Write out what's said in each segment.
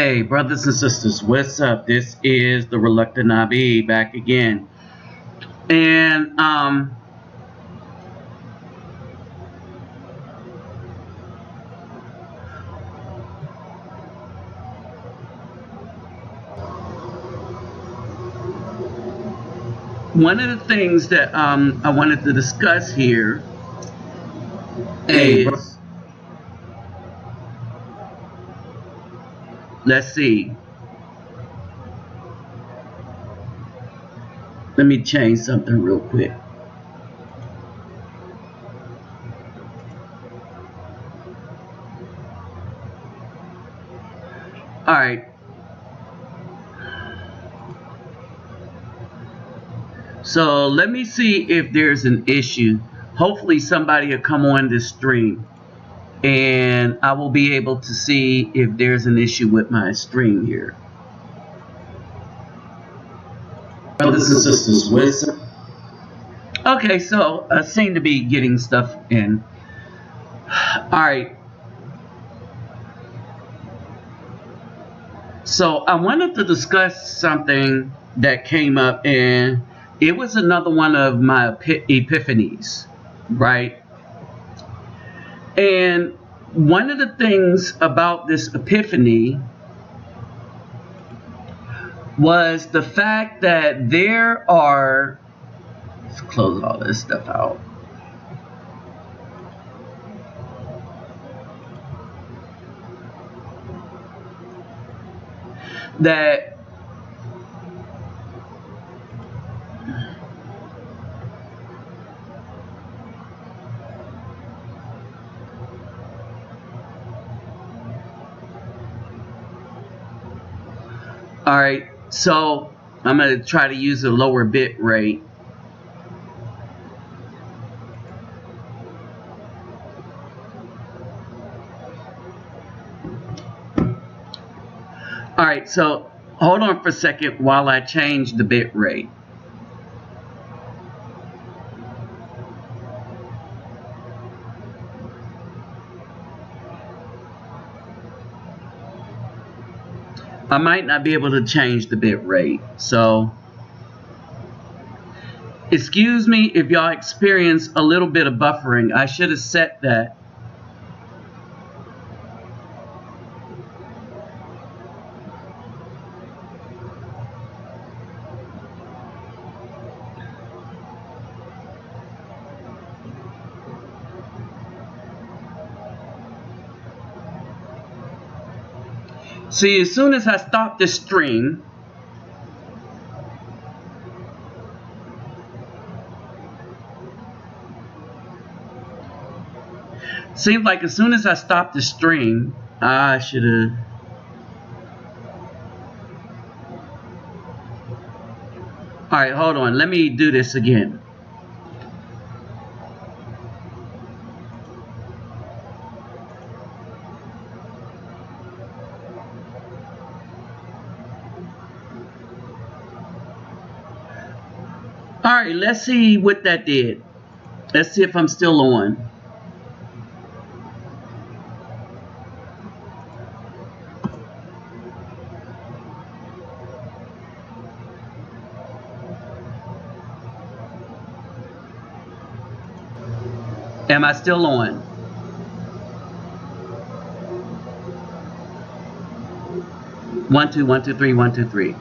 Hey, brothers and sisters, what's up? This is the Reluctant Nabi back again. And one of the things that I wanted to discuss here is, let's see. Let me change something real quick. All right. So let me see if there's an issue. Hopefully somebody will come on this stream and I will be able to see if there's an issue with my stream here. Brothers and sisters, what's up? Okay, so I seem to be getting stuff in. All right. So I wanted to discuss something that came up, and it was another one of my epiphanies, right? And one of the things about this epiphany was the fact that there are, let's close all this stuff out. That all right, so I'm going to try to use a lower bit rate. All right, so hold on for a second while I change the bit rate. I might not be able to change the bit rate, so excuse me if y'all experience a little bit of buffering. I should have set that. See, as soon as I stop the stream, seems like as soon as I stop the stream, I should have. All right, hold on. Let me do this again. All right, let's see what that did. Let's see if I'm still on. Am I still on? One, two, 1, 2, 3, 1, 2, 3.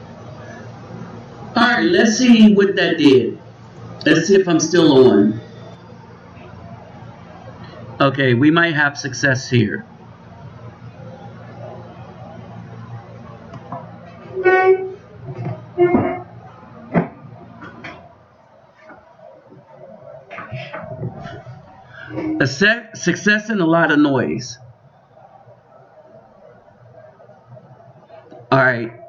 All right, let's see what that did. Let's see if I'm still on. Okay, we might have success here. A success and a lot of noise. All right.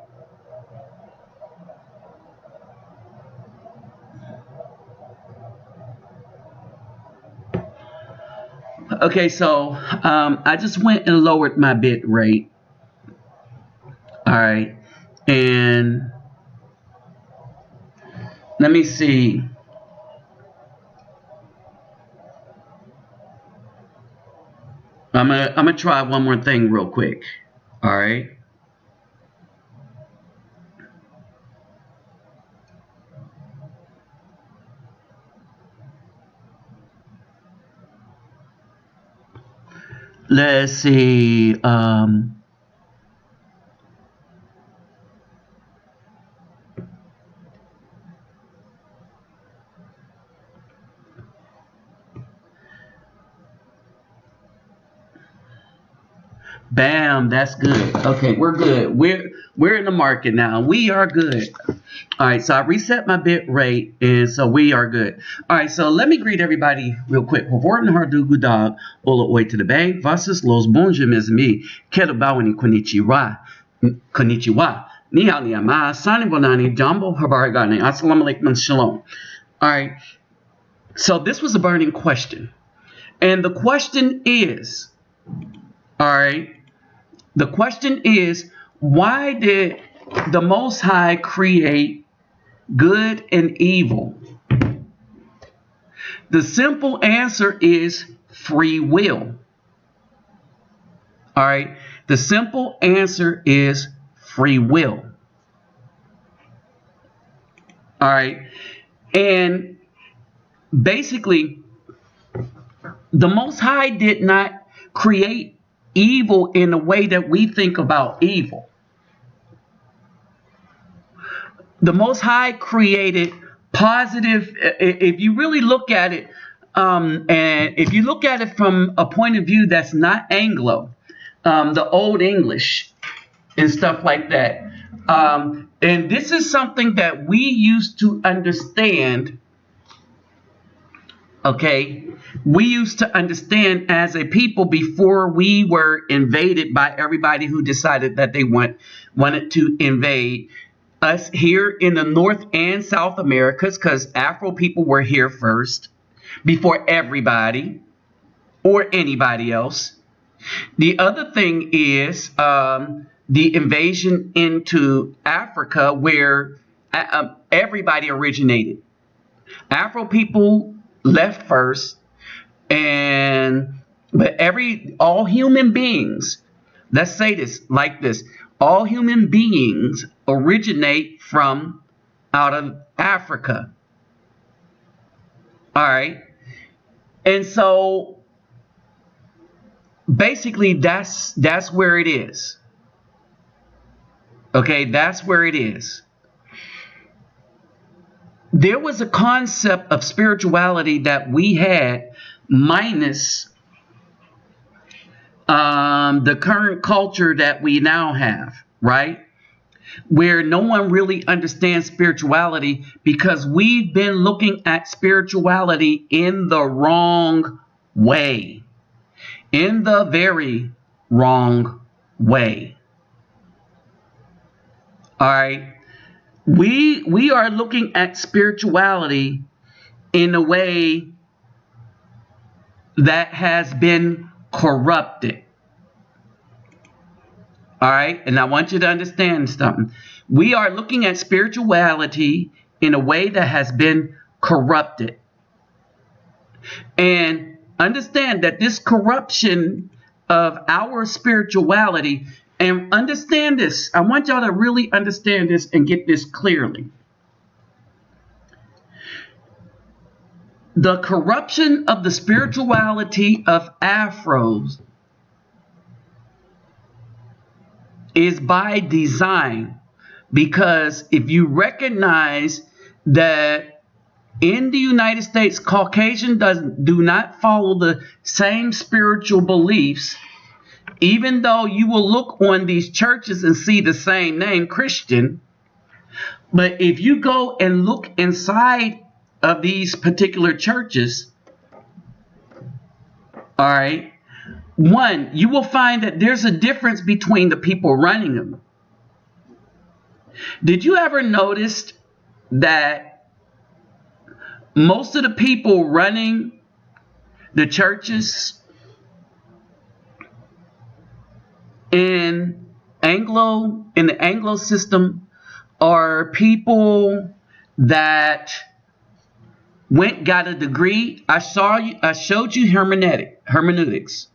Okay, so I just went and lowered my bit rate. All right, and let me see. I'm gonna try one more thing real quick. All right. Let's see. Bam, that's good. Okay, we're good. We're in the market now. We are good. All right, so I reset my bit rate, and so we are good. All right, so let me greet everybody real quick. Hovorten hardugu dog, ola oi to the bank, versus los bonjour me, keto bawani konnichiwa, konnichiwa, ni hao ni ama, sani bonani, jambo habarigani, assalamu alaikum and shalom. All right, so this was a burning question, and the question is, all right, the question is, why did the Most High create good and evil? The simple answer is free will. All right. The simple answer is free will. All right. And basically, the Most High did not create evil in the way that we think about evil. The Most High created positive. If you really look at it, and if you look at it from a point of view that's not Anglo, the Old English and stuff like that, and this is something that we used to understand. Okay, we used to understand as a people before we were invaded by everybody who decided that they wanted to invade us here in the North and South Americas, because Afro people were here first before everybody or anybody else. The other thing is the invasion into Africa, where everybody originated. Afro people left first, but all human beings, let's say this like this, all human beings originate from out of Africa. All right. And so basically that's where it is. Okay, that's where it is. There was a concept of spirituality that we had minus the current culture that we now have, right? Where no one really understands spirituality because we've been looking at spirituality in the wrong way. In the very wrong way. All right. We are looking at spirituality in a way that has been corrupted. All right, and I want you to understand something. We are looking at spirituality in a way that has been corrupted. And understand that this corruption of our spirituality, and understand this, I want y'all to really understand this and get this clearly. The corruption of the spirituality of Afros is by design, because if you recognize that in the United States, Caucasian do not follow the same spiritual beliefs, even though you will look on these churches and see the same name, Christian. But if you go and look inside of these particular churches, all right, one, you will find that there's a difference between the people running them. Did you ever notice that most of the people running the churches in the Anglo system are people that got a degree? I showed you hermeneutics,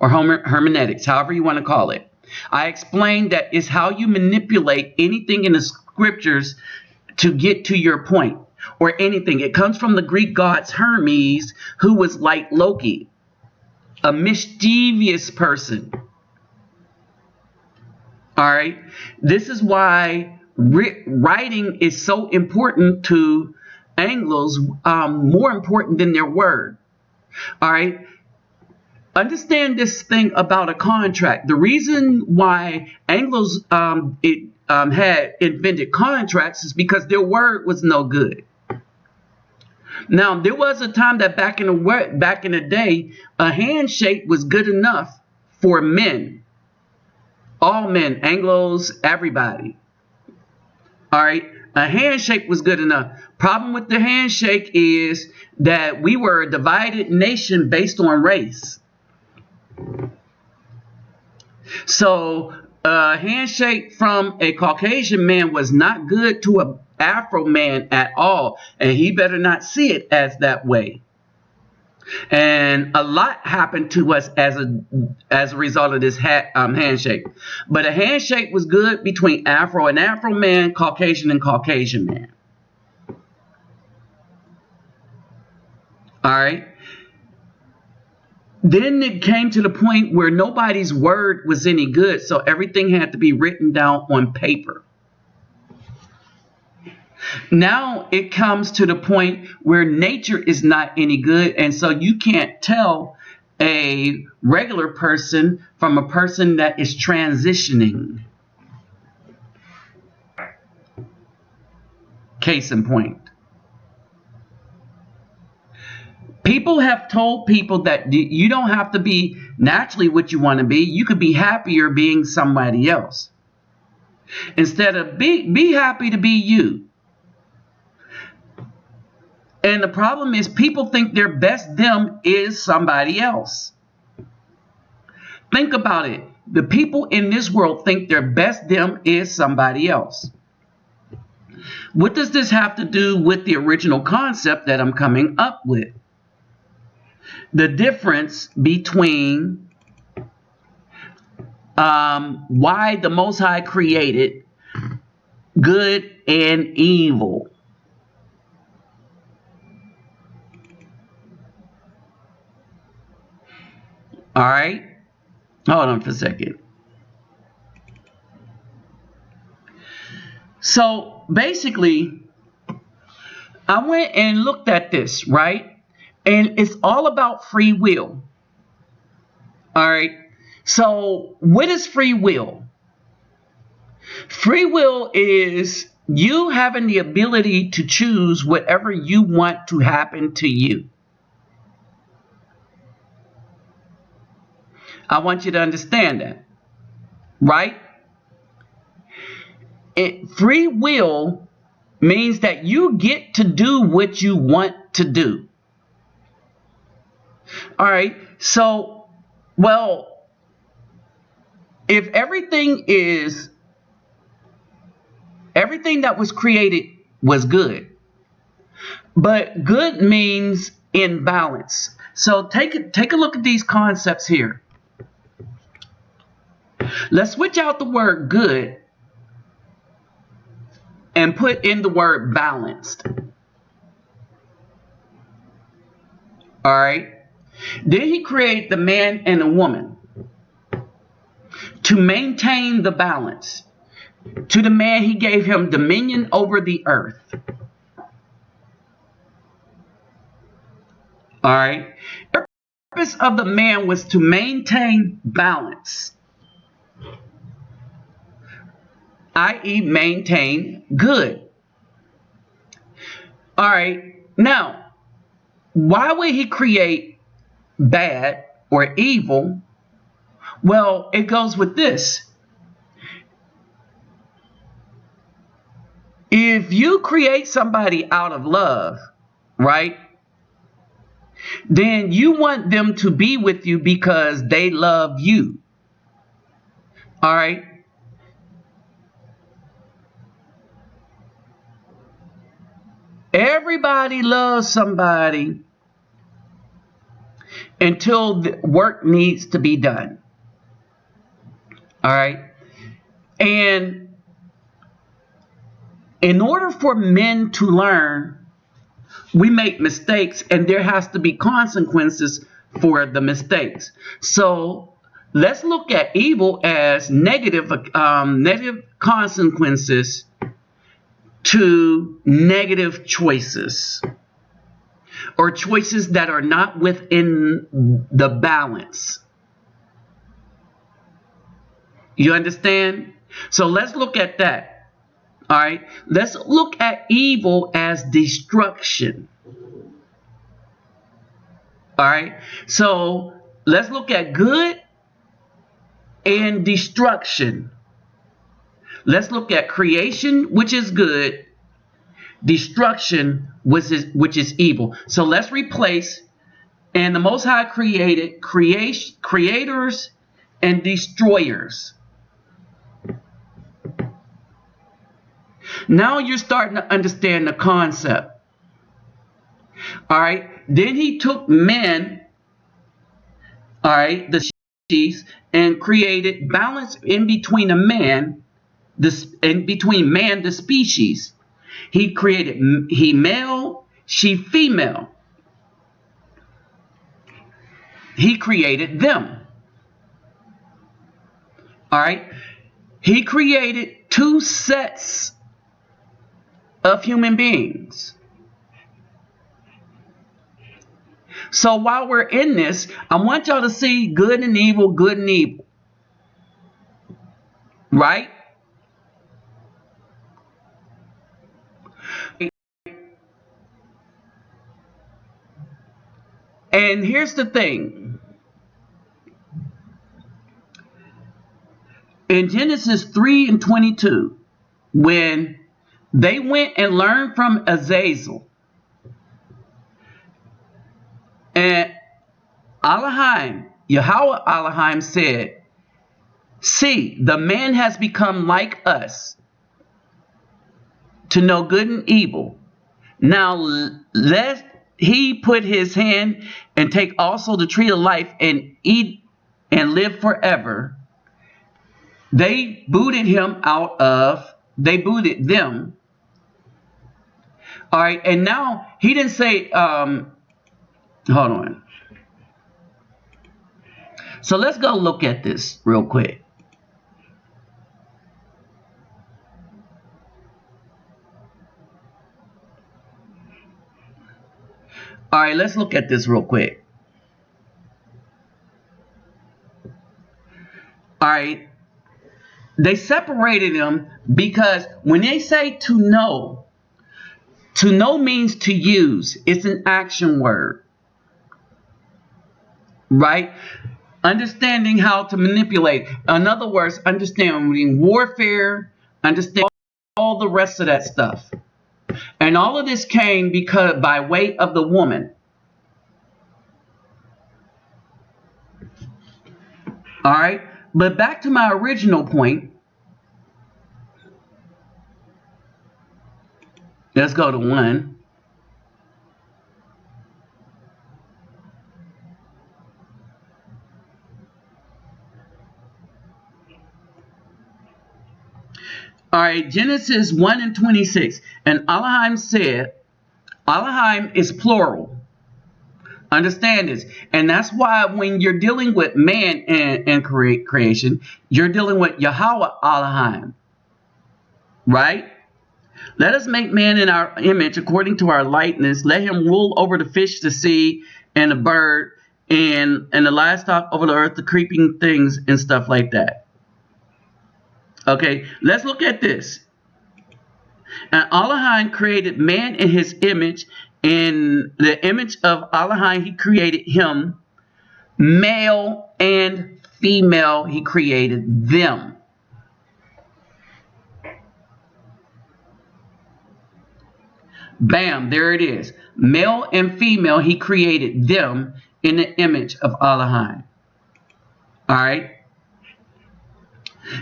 or hermeneutics, however you want to call it. I explained that it's how you manipulate anything in the scriptures to get to your point, or anything. It comes from the Greek gods Hermes, who was like Loki. a mischievous person. All right. This is why writing is so important to Anglos, more important than their word. All right. Understand this thing about a contract. The reason why Anglos had invented contracts is because their word was no good. Now, there was a time that back in the day, a handshake was good enough for men. All men, Anglos, everybody. All right. A handshake was good enough. Problem with the handshake is that we were a divided nation based on race. So a handshake from a Caucasian man was not good to an Afro man at all. And he better not see it as that way. And a lot happened to us as a result of this handshake. But a handshake was good between Afro and Afro man, Caucasian and Caucasian man. All right. Then it came to the point where nobody's word was any good, so everything had to be written down on paper. Now it comes to the point where nature is not any good, and so you can't tell a regular person from a person that is transitioning. Case in point. People have told people that you don't have to be naturally what you want to be. You could be happier being somebody else. Instead of be happy to be you. And the problem is people think their best them is somebody else. Think about it. The people in this world think their best them is somebody else. What does this have to do with the original concept that I'm coming up with? The difference between why the Most High created good and evil. All right. Hold on for a second. So basically, I went and looked at this, right? And it's all about free will. All right. So what is free will? Free will is you having the ability to choose whatever you want to happen to you. I want you to understand that. Right? Free will means that you get to do what you want to do. All right. So, well, if everything that was created was good, but good means in balance. So take a look at these concepts here. Let's switch out the word good and put in the word balanced. All right. Then he created the man and the woman to maintain the balance. To the man, he gave him dominion over the earth. All right. The purpose of the man was to maintain balance, i.e., maintain good. All right. Now, why would he create bad or evil? Well, it goes with this. If you create somebody out of love, right, then you want them to be with you because they love you. All right. Everybody loves somebody until the work needs to be done. All right. And in order for men to learn, we make mistakes and there has to be consequences for the mistakes. So let's look at evil as negative consequences to negative choices, or choices that are not within the balance. You understand? So let's look at that. All right. Let's look at evil as destruction. All right. So let's look at good and destruction. Let's look at creation, which is good, destruction, which is evil. So let's replace, and the Most High created creators and destroyers. Now you're starting to understand the concept. All right. Then he took men, all right, the species, and created balance in between a man, the species. He created he male, she female. He created them. All right. He created two sets of human beings. So while we're in this, I want y'all to see good and evil, good and evil. Right? And here's the thing. In Genesis 3:22, when they went and learned from Azazel, and Yahweh Elohim said, "See, the man has become like us, to know good and evil. Now lest he put his hand and take also the tree of life and eat and live forever." They booted them. All right, and now he didn't say, hold on. So let's go look at this real quick. All right, let's look at this real quick. All right. They separated them because when they say to know means to use. It's an action word. Right? Understanding how to manipulate. In other words, understanding warfare, understand all the rest of that stuff. And all of this came because by way of the woman. All right? But back to my original point. Let's go to 1. All right, Genesis 1:26. And Elohim said, Elohim is plural. Understand this. And that's why when you're dealing with man and creation, you're dealing with Yahweh Elohim. Right? Let us make man in our image according to our likeness. Let him rule over the fish, the sea, and the bird, and the livestock over the earth, the creeping things and stuff like that. Okay, let's look at this. And Elohim created man in his image. In the image of Elohim, he created him. Male and female, he created them. Bam, there it is. Male and female, he created them in the image of Elohim. All right.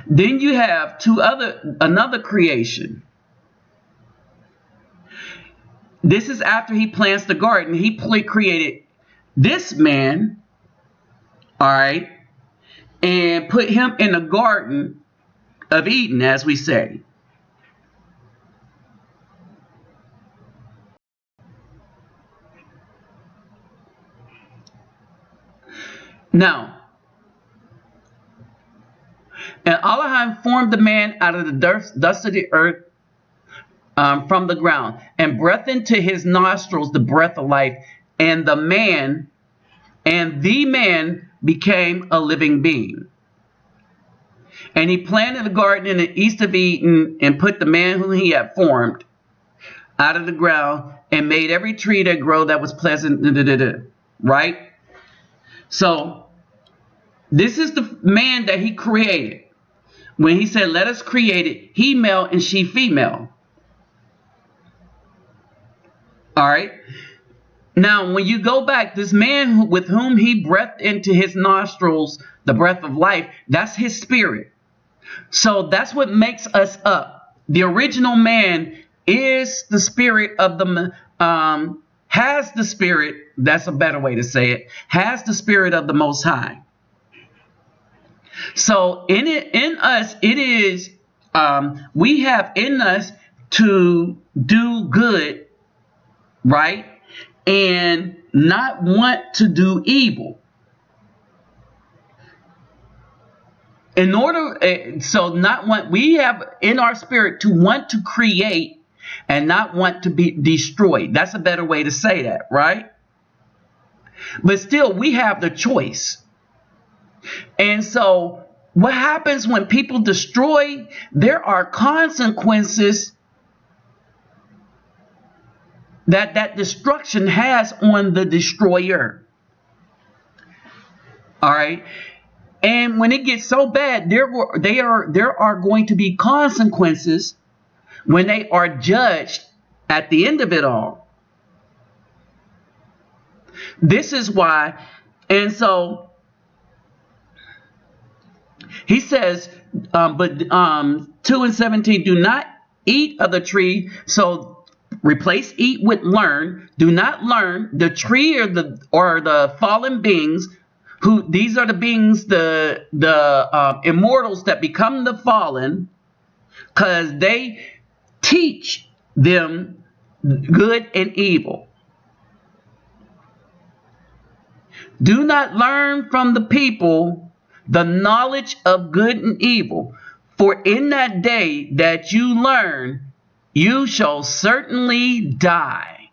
Then you have another creation. This is after he plants the garden. He created this man, all right, and put him in the garden of Eden, as we say. Now, and Allah formed the man out of the dust of the earth, from the ground, and breathed into his nostrils the breath of life, and the man became a living being. And he planted a garden in the east of Eden, and put the man whom he had formed out of the ground, and made every tree that grow that was pleasant. Right? So this is the man that he created. When he said, let us create it, he male and she female. All right. Now, when you go back, this man with whom he breathed into his nostrils the breath of life, that's his spirit. So that's what makes us up. The original man is the spirit of the, has the spirit, that's a better way to say it, has the spirit of the Most High. So in us, it is, we have in us to do good, right? And not want to do evil. In order, so not want, we have in our spirit to want to create and not want to be destroyed. That's a better way to say that, right? But still, we have the choice. And so what happens when people destroy? There are consequences that destruction has on the destroyer. All right. And when it gets so bad, there are going to be consequences when they are judged at the end of it all. This is why, and so he says, but 2:17, do not eat of the tree. So replace eat with learn. Do not learn the tree or the fallen beings. Who these are the beings, the immortals that become the fallen, because they teach them good and evil. Do not learn from the people the knowledge of good and evil, for in that day that you learn, you shall certainly die.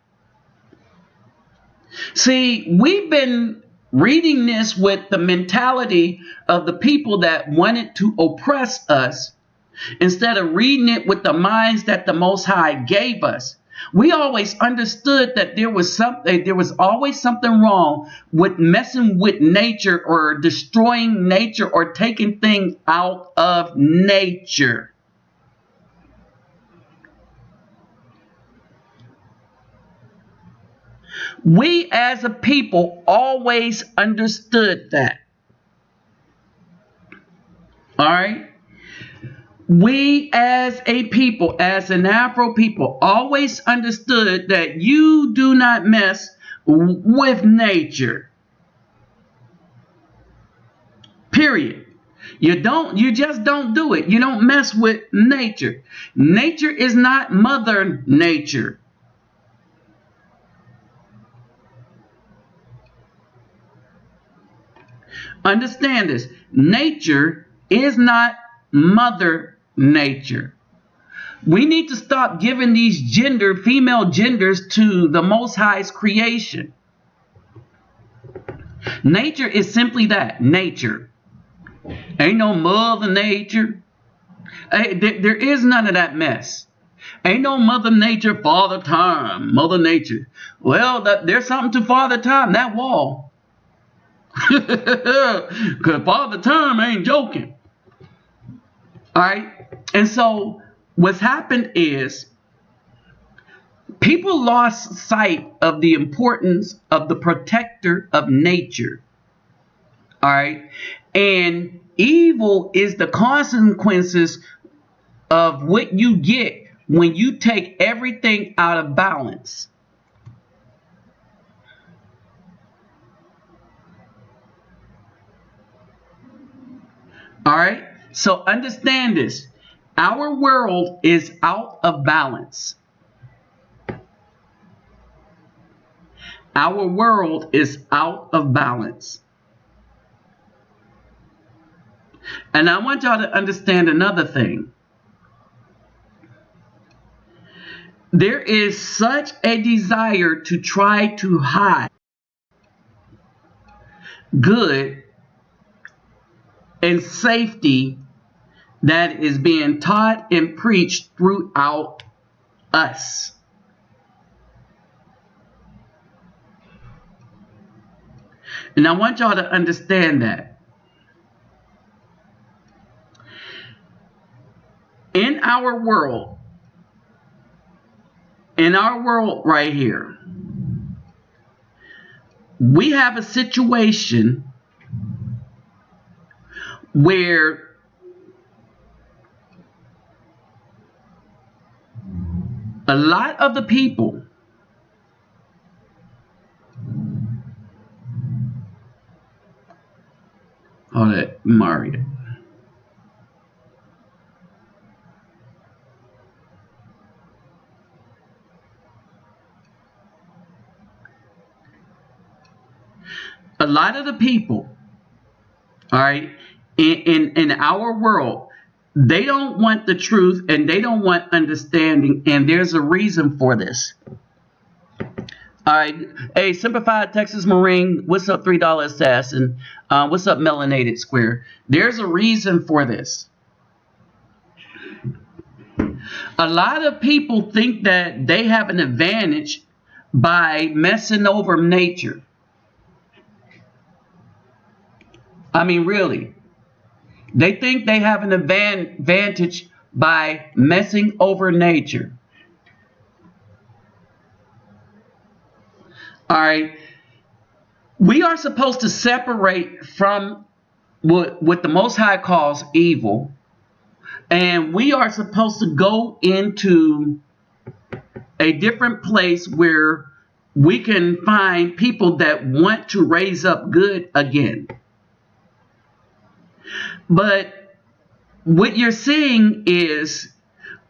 See, we've been reading this with the mentality of the people that wanted to oppress us, instead of reading it with the minds that the Most High gave us. We always understood that there was always something wrong with messing with nature or destroying nature or taking things out of nature. We as a people always understood that. All right? We as a people, as an Afro people, always understood that you do not mess with nature. Period. You just don't do it. You don't mess with nature. Nature is not Mother Nature. Understand this. Nature is not Mother Nature. We need to stop giving these female genders to the Most High's creation. Nature is simply that, nature. Ain't no Mother Nature. There is none of that mess. Ain't no Mother Nature, Father Time, Mother Nature. Well, there's something to Father Time, that wall. Because Father Time ain't joking. All right. And so what's happened is people lost sight of the importance of the protector of nature. All right. And evil is the consequences of what you get when you take everything out of balance. All right. So understand this. Our world is out of balance. Our world is out of balance. And I want y'all to understand another thing. There is such a desire to try to hide good and safety that is being taught and preached throughout us. And I want y'all to understand that. In our world right here, we have a situation where a lot of the people Mario. A lot of the people, all right, in our world, they don't want the truth and they don't want understanding, and there's a reason for this. All right, hey, Simplified Texas Marine, what's up, $3 Assassin? What's up, Melanated Square? There's a reason for this. A lot of people think that they have an advantage by messing over nature. I mean, really. They think they have an advantage by messing over nature. All right. We are supposed to separate from what the Most High calls evil. And we are supposed to go into a different place where we can find people that want to raise up good again. But what you're seeing is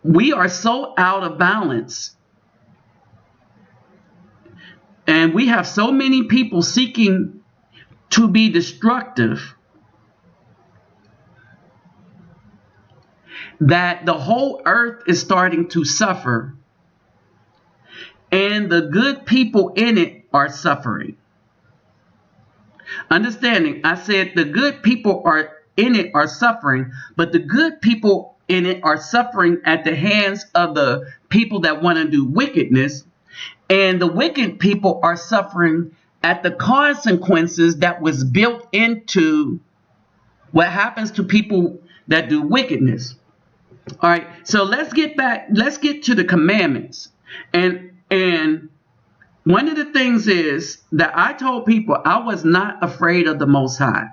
we are so out of balance. And we have so many people seeking to be destructive that the whole earth is starting to suffer. And the good people in it are suffering. Understanding, I said the good people in it are suffering, but the good people in it are suffering at the hands of the people that want to do wickedness. And the wicked people are suffering at the consequences that was built into what happens to people that do wickedness. All right, so let's get to the commandments. And one of the things is that I told people I was not afraid of the Most High.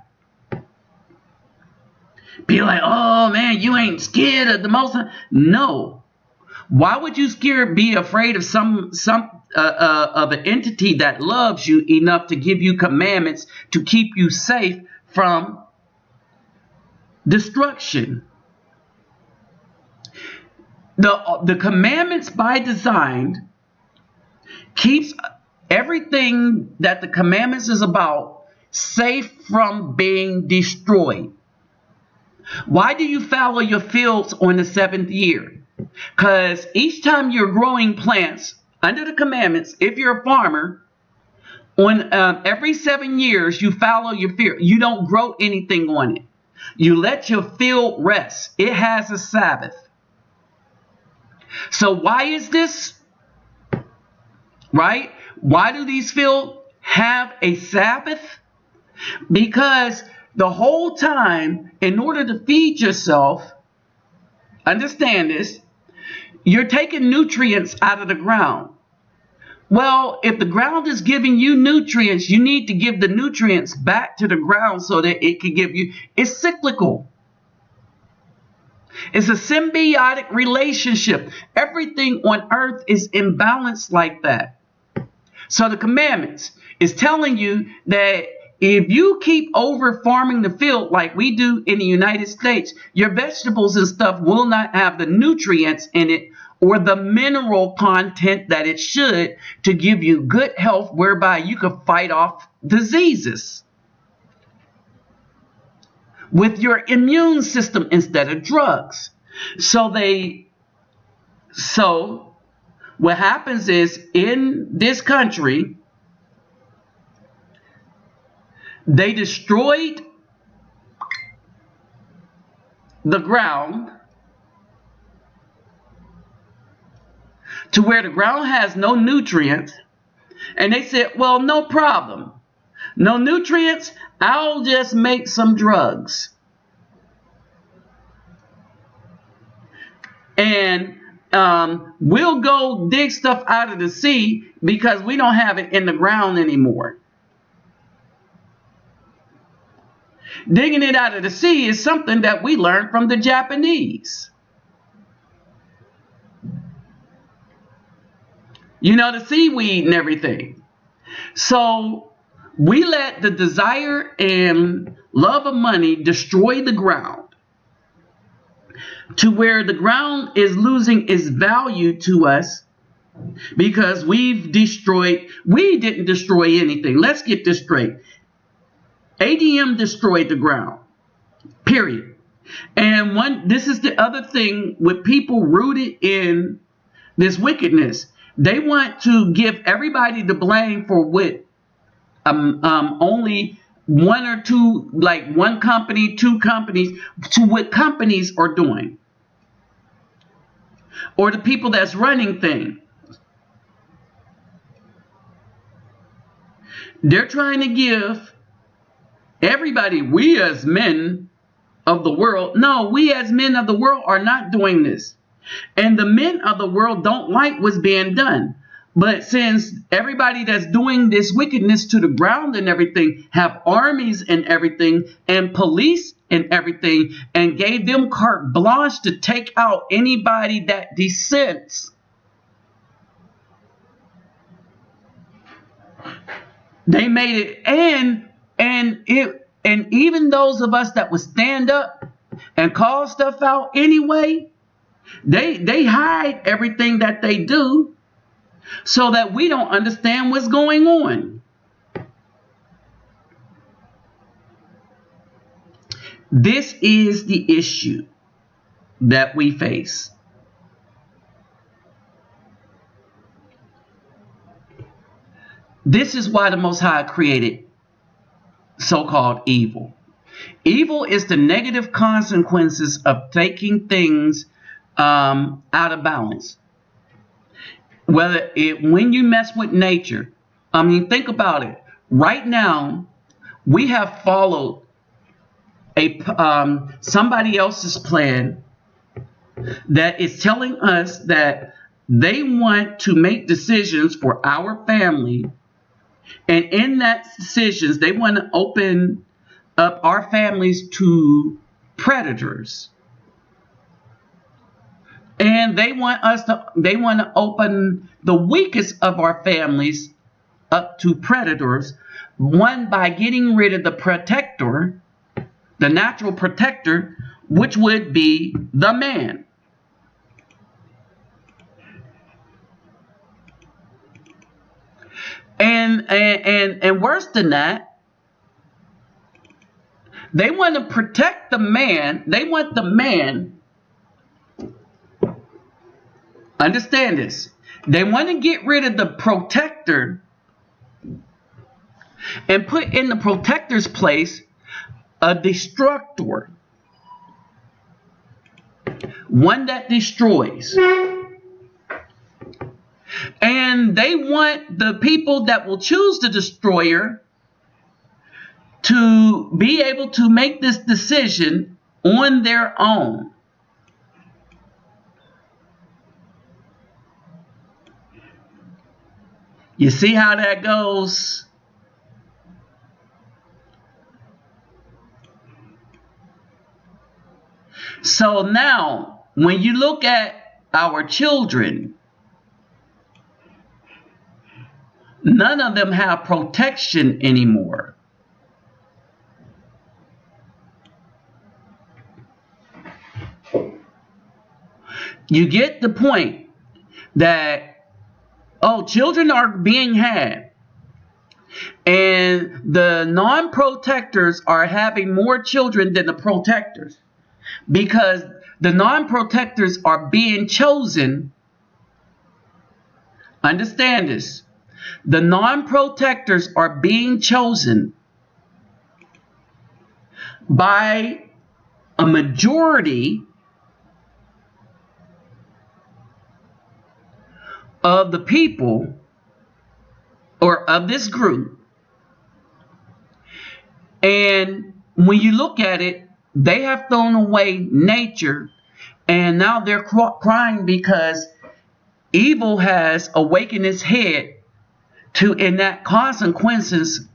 Be like, oh man, you ain't scared of the Most High. No. Why would you be afraid of of an entity that loves you enough to give you commandments to keep you safe from destruction? The commandments by design keeps everything that the commandments is about safe from being destroyed. Why do you fallow your fields on the 7th year? Because each time you're growing plants under the commandments, if you're a farmer, on every 7 years you fallow your field. You don't grow anything on it. You let your field rest. It has a Sabbath. So why is this? Right? Why do these fields have a Sabbath? Because the whole time, in order to feed yourself, understand this, you're taking nutrients out of the ground. Well, if the ground is giving you nutrients, you need to give the nutrients back to the ground so that it can give you. It's cyclical. It's a symbiotic relationship. Everything on earth is imbalanced like that. So the commandments is telling you that if you keep over farming the field like we do in the United States, your vegetables and stuff will not have the nutrients in it or the mineral content that it should to give you good health, whereby you can fight off diseases. with your immune system instead of drugs. So what happens is, in this country, they destroyed the ground to where the ground has no nutrients, and they said, well, no problem, no nutrients, I'll just make some drugs. And we'll go dig stuff out of the sea because we don't have it in the ground anymore. Digging it out of the sea is something that we learned from the Japanese. You know, the seaweed and everything. So we let the desire and love of money destroy the ground to where the ground is losing its value to us because we didn't destroy anything. Let's get this straight. ADM destroyed the ground, period. And this is the other thing with people rooted in this wickedness. They want to give everybody the blame for what only one or two, like one company, two companies, to what companies are doing, or the people that's running things. They're trying to give everybody, we as men of the world, no, we as men of the world are not doing this. And the men of the world don't like what's being done. But since everybody that's doing this wickedness to the ground and everything have armies and everything and police and everything, and gave them carte blanche to take out anybody that dissents, they made it. And even those of us that would stand up and call stuff out anyway, they hide everything that they do so that we don't understand what's going on. This is the issue that we face. This is why the Most High created so-called evil. Evil is the negative consequences of taking things out of balance. When you mess with nature, I mean, think about it. Right now, we have followed somebody else's plan that is telling us that they want to make decisions for our family, and in that decisions, they want to open up our families to predators. And they want to open the weakest of our families up to predators. One, by getting rid of the protector, the natural protector, which would be the man. And worse than that, they want to protect the man. They want the man. Understand this. They want to get rid of the protector and put in the protector's place a destructor. One that destroys. And they want the people that will choose the destroyer to be able to make this decision on their own. You see how that goes? So now, when you look at our children, none of them have protection anymore. You get the point that, oh, children are being had. And the non-protectors are having more children than the protectors, because the non-protectors are being chosen. Understand this. The non-protectors are being chosen by a majority of the people, or of this group. And when you look at it, they have thrown away nature, and now they're crying because evil has awakened its head to enact consequences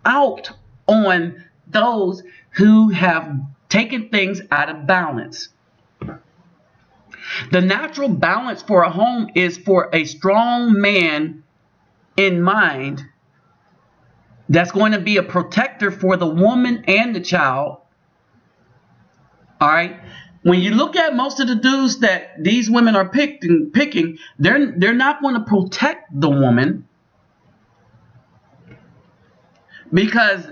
out on those who have taken things out of balance. The natural balance for a home is for a strong man in mind that's going to be a protector for the woman and the child. All right. When you look at most of the dudes that these women are picking, they're not going to protect the woman, because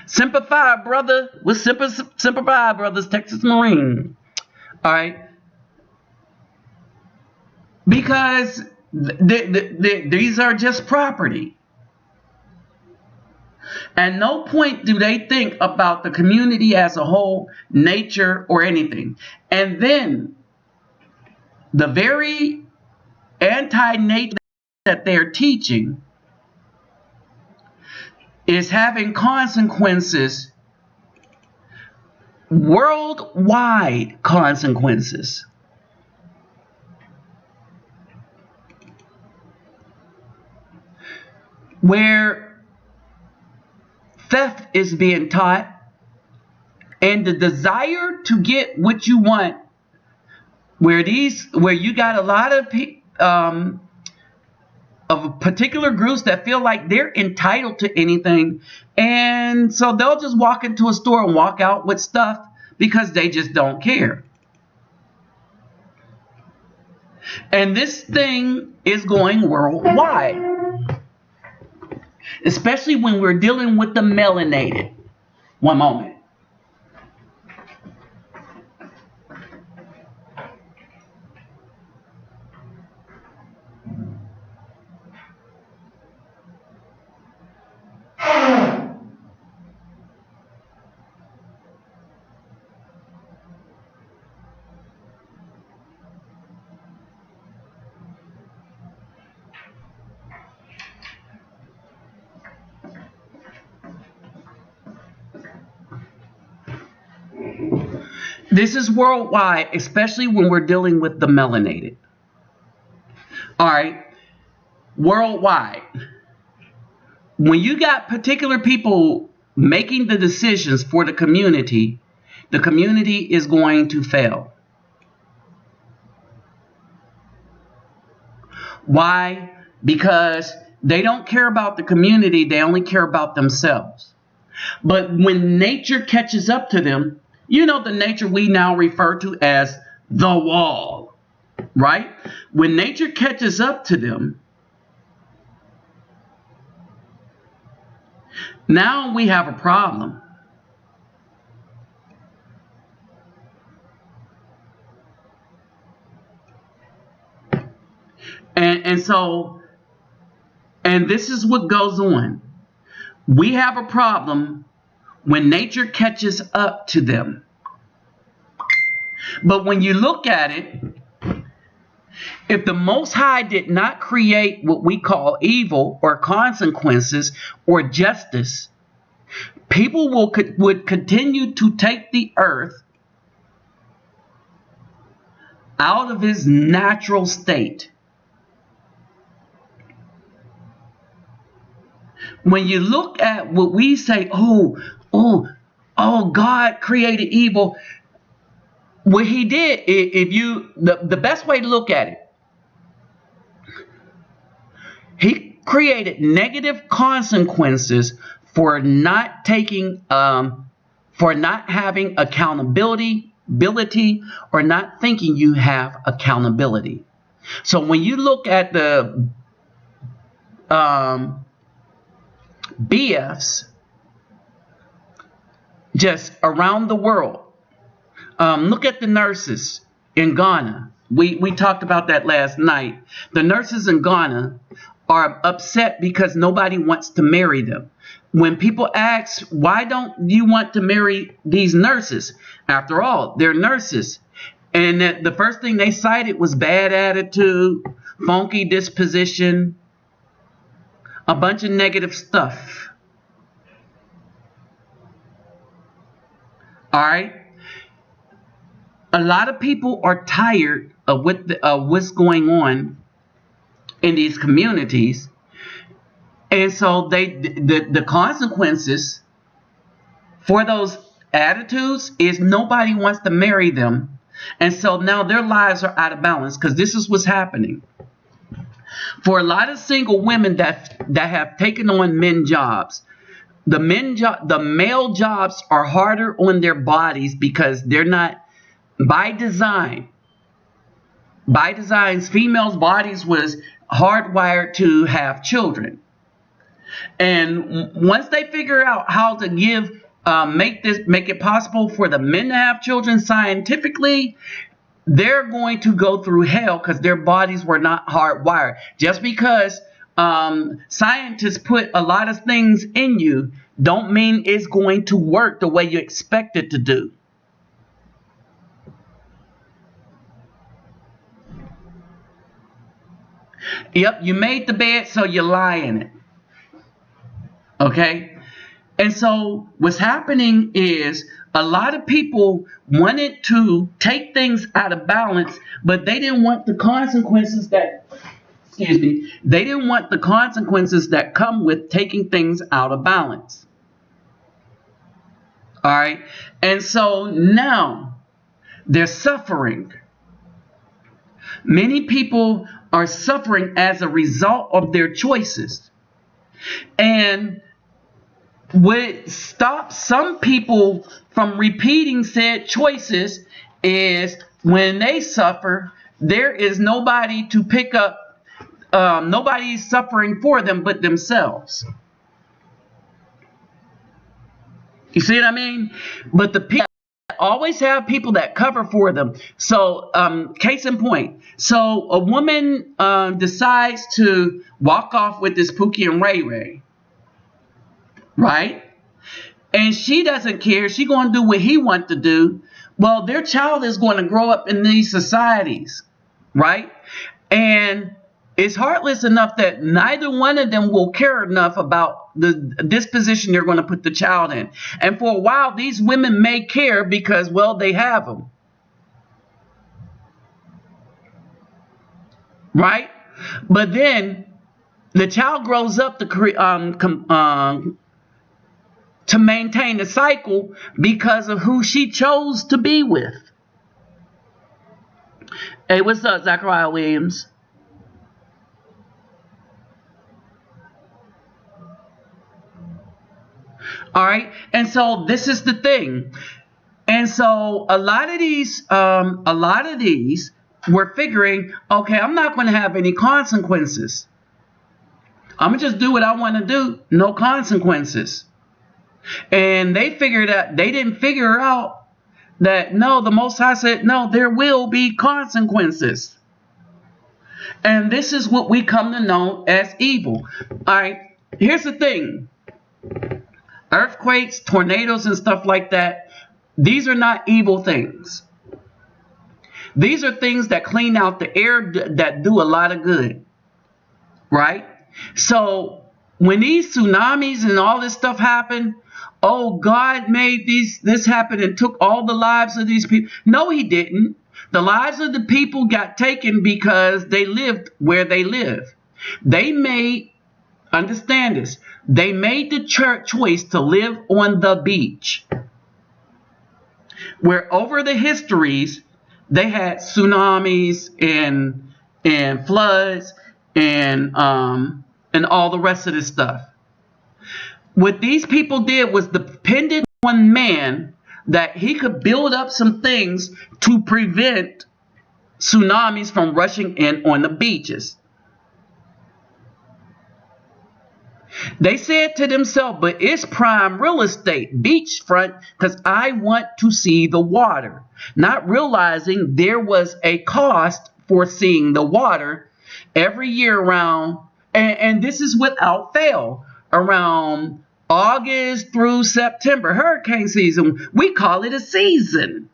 Semper Fi, brother, with Semper Fi, brothers, Texas Marine. All right. Because these are just property. At no point do they think about the community as a whole, nature, or anything. And then the very anti-nature that they're teaching is having consequences, worldwide consequences. Where theft is being taught, and the desire to get what you want, where you got a lot of particular groups that feel like they're entitled to anything, and so they'll just walk into a store and walk out with stuff because they just don't care. And this thing is going worldwide, especially when we're dealing with the melanated. One moment. This is worldwide, especially when we're dealing with the melanated. All right, worldwide. When you got particular people making the decisions for the community is going to fail. Why? Because they don't care about the community, they only care about themselves. But when nature catches up to them, you know, the nature we now refer to as the wall, right? When nature catches up to them, now we have a problem. And this is what goes on. We have a problem when nature catches up to them. But when you look at it, if the Most High did not create what we call evil or consequences or justice, people would continue to take the earth out of its natural state. When you look at what we say, oh, God created evil. What he did, the best way to look at it, he created negative consequences for not taking, for not having accountability, or not thinking you have accountability. So when you look at the um, BFs just around the world. Look at the nurses in Ghana. We talked about that last night. The nurses in Ghana are upset because nobody wants to marry them. When people ask, why don't you want to marry these nurses? After all, they're nurses. And the first thing they cited was bad attitude, funky disposition, a bunch of negative stuff. All right? A lot of people are tired of what's going on in these communities. And so the consequences for those attitudes is nobody wants to marry them. And so now their lives are out of balance, because this is what's happening. For a lot of single women that have taken on men jobs, the male jobs are harder on their bodies because they're not by design. By design, females' bodies was hardwired to have children. And once they figure out how to make it possible for the men to have children scientifically, they're going to go through hell because their bodies were not hardwired. Just because scientists put a lot of things in you don't mean it's going to work the way you expect it to do. Yep, you made the bed, so you lie in it. Okay? And so what's happening is a lot of people wanted to take things out of balance, but they didn't want the consequences that, they didn't want the consequences that come with taking things out of balance. All right? And so now they're suffering. Many people are suffering as a result of their choices. And what stops some people from repeating said choices is when they suffer, there is nobody to pick up. Nobody's suffering for them but themselves. You see what I mean? But the people always have people that cover for them. So, case in point. So, a woman decides to walk off with this Pookie and Ray Ray. Right? And she doesn't care. She's going to do what he wants to do. Well, their child is going to grow up in these societies. Right? And it's heartless enough that neither one of them will care enough about the disposition they're going to put the child in. And for a while, these women may care because, well, they have them. Right? But then the child grows up to maintain the cycle because of who she chose to be with. Hey, what's up, Zachariah Williams? All right. And so this is the thing. And so a lot of these were figuring, okay, I'm not going to have any consequences. I'm going to just do what I want to do. No consequences. And they didn't figure out that, no, the Most High said, no, there will be consequences. And this is what we come to know as evil. All right. Here's the thing. Earthquakes, tornadoes, and stuff like that, these are not evil things. These are things that clean out the air, that do a lot of good. Right? So when these tsunamis and all this stuff happen, oh, God made this happen and took all the lives of these people. No, he didn't. The lives of the people got taken because they lived where they live. Understand this, they made the choice to live on the beach, where over the histories, they had tsunamis and floods and all the rest of this stuff. What these people did was depended on man, that he could build up some things to prevent tsunamis from rushing in on the beaches. They said to themselves, but it's prime real estate, beachfront, because I want to see the water. Not realizing there was a cost for seeing the water every year around, and this is without fail, around August through September, hurricane season. We call it a season.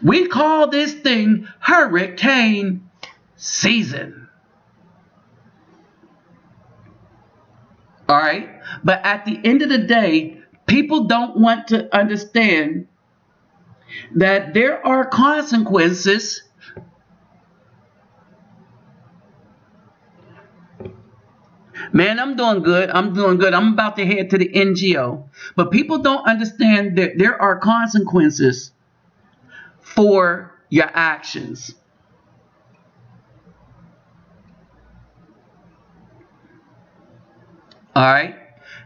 We call this thing hurricane season. All right? But at the end of the day, people don't want to understand that there are consequences Man, I'm doing good. I'm doing good. I'm about to head to the NGO. But people don't understand that there are consequences for your actions. All right?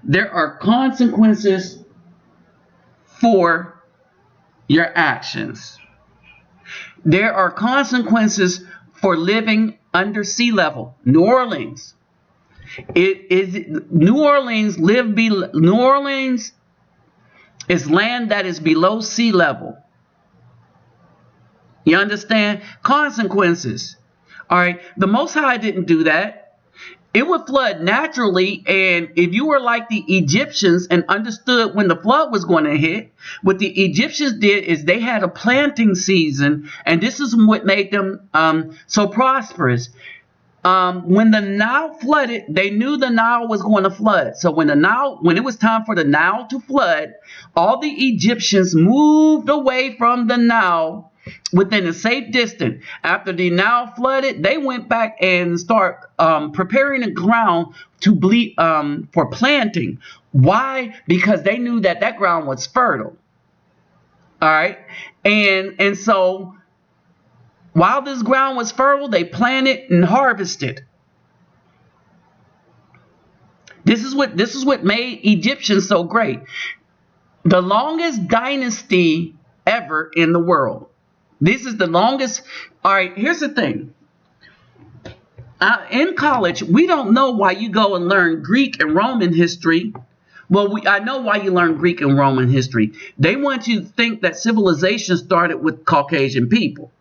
There are consequences for your actions. There are consequences for living under sea level. New Orleans. New Orleans is land that is below sea level. You understand? Consequences. All right. The Most High didn't do that. It would flood naturally, and if you were like the Egyptians and understood when the flood was going to hit, what the Egyptians did is they had a planting season, and this is what made them so prosperous. When the Nile flooded, they knew the Nile was going to flood. So when it was time for the Nile to flood, all the Egyptians moved away from the Nile within a safe distance. After the Nile flooded, they went back and start preparing the ground to for planting. Why? Because they knew that ground was fertile. All right, and so while this ground was fertile, they planted and harvested. This is what made Egyptians so great. The longest dynasty ever in the world. This is the longest. All right, here's the thing. In college, we don't know why you go and learn Greek and Roman history. Well, I know why you learn Greek and Roman history. They want you to think that civilization started with Caucasian people.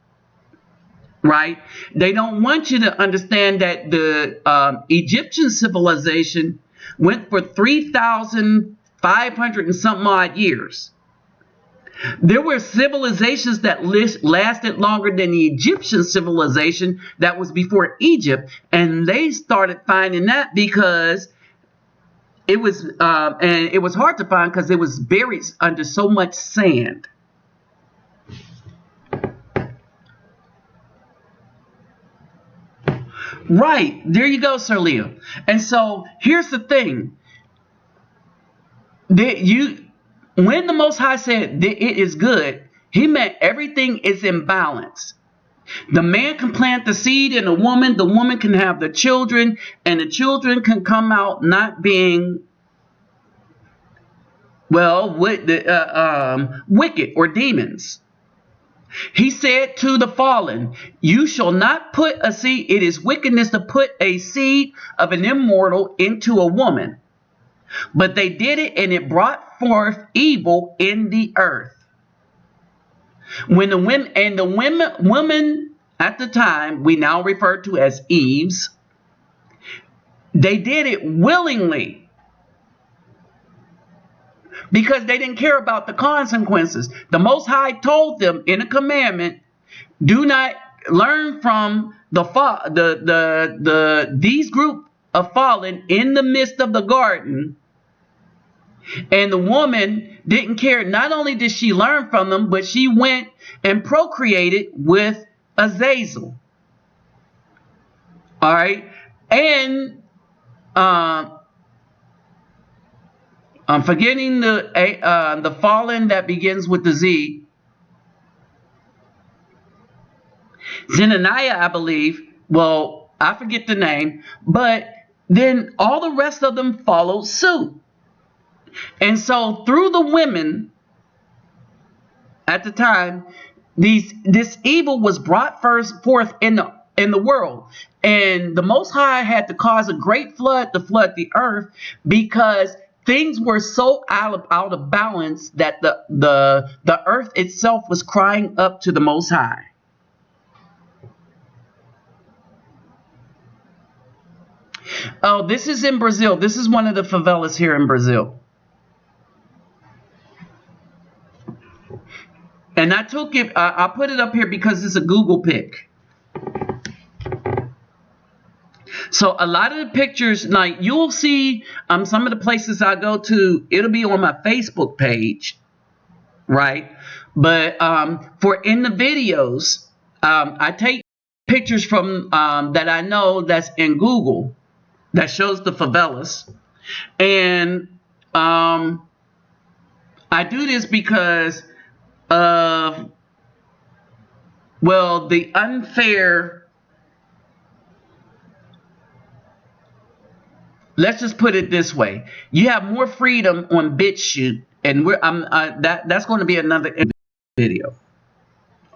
Right? They don't want you to understand that the Egyptian civilization went for 3,500 and something odd years. There were civilizations that lasted longer than the Egyptian civilization that was before Egypt, and they started finding that because it was hard to find because it was buried under so much sand. Right, there you go, Sir Leo. And so here's the thing: when the Most High said that it is good, He meant everything is in balance. The man can plant the seed in a woman. The woman can have the children, and the children can come out not being wicked or demons. He said to the fallen, you shall not put a seed. It is wickedness to put a seed of an immortal into a woman. But they did it, and it brought forth evil in the earth. When the women at the time, we now refer to as Eves, they did it willingly. Because they didn't care about the consequences. The Most High told them in a commandment, do not learn from these group of fallen in the midst of the garden. And the woman didn't care. Not only did she learn from them, but she went and procreated with Azazel. All right. And I'm forgetting the fallen that begins with the Z. Zenaniah, I believe. Well, I forget the name. But then all the rest of them followed suit. And so through the women at the time, this evil was brought forth in in the world. And the Most High had to cause a great flood to flood the earth because things were so out of balance that the earth itself was crying up to the Most High. Oh, this is in Brazil. This is one of the favelas here in Brazil. And I took it, I put it up here because it's a Google pic. So a lot of the pictures, like you'll see some of the places I go to, it'll be on my Facebook page, right? But for in the videos, I take pictures from that I know that's in Google that shows the favelas. And I do this because of, well, the unfair, let's just put it this way. You have more freedom on BitChute, and that's going to be another video.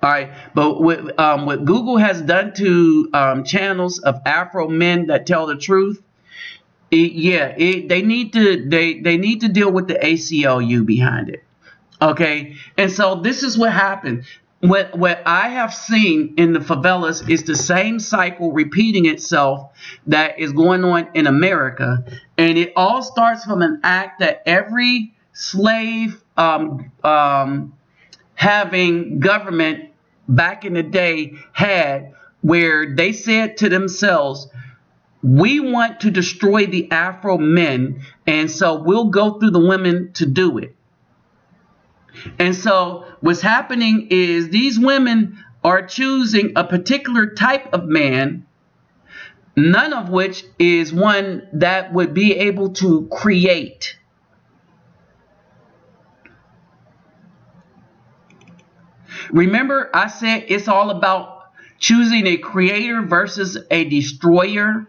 All right, but what Google has done to channels of Afro men that tell the truth, they need to deal with the ACLU behind it. Okay, and so this is what happened. What I have seen in the favelas is the same cycle repeating itself that is going on in America, and it all starts from an act that every slave having government back in the day had, where they said to themselves, we want to destroy the Afro men, and so we'll go through the women to do it. And so what's happening is these women are choosing a particular type of man, none of which is one that would be able to create. Remember, I said it's all about choosing a creator versus a destroyer.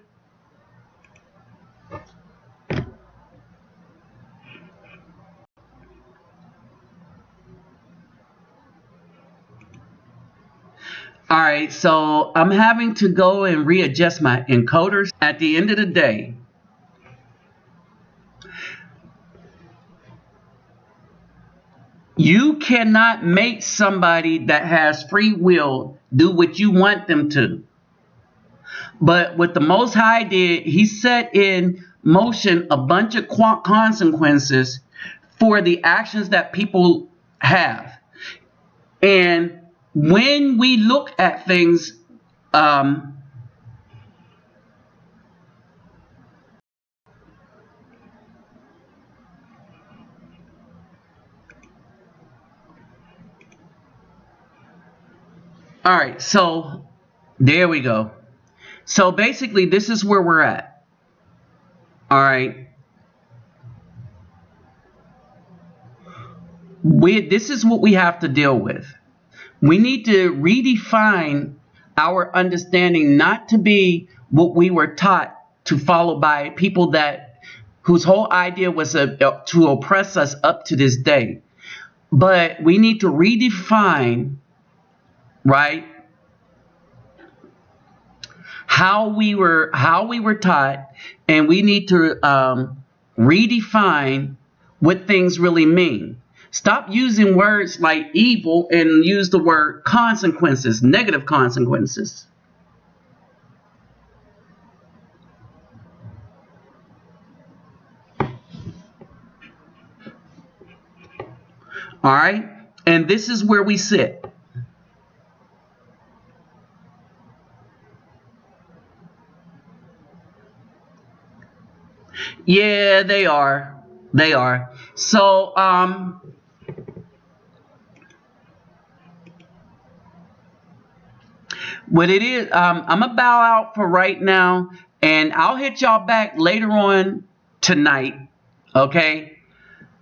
All right, so I'm having to go and readjust my encoders. At the end of the day, you cannot make somebody that has free will do what you want them to. But what the Most High did, he set in motion a bunch of consequences for the actions that people have. And when we look at things, all right, so there we go. So basically, this is where we're at. All right. This is what we have to deal with. We need to redefine our understanding not to be what we were taught to follow by people whose whole idea was to oppress us up to this day. But we need to redefine, right, how we were taught, and we need to redefine what things really mean. Stop using words like evil and use the word consequences, negative consequences. All right, and this is where we sit. Yeah, they are. They are. So, what it is, I'm gonna bow out for right now, and I'll hit y'all back later on tonight. Okay.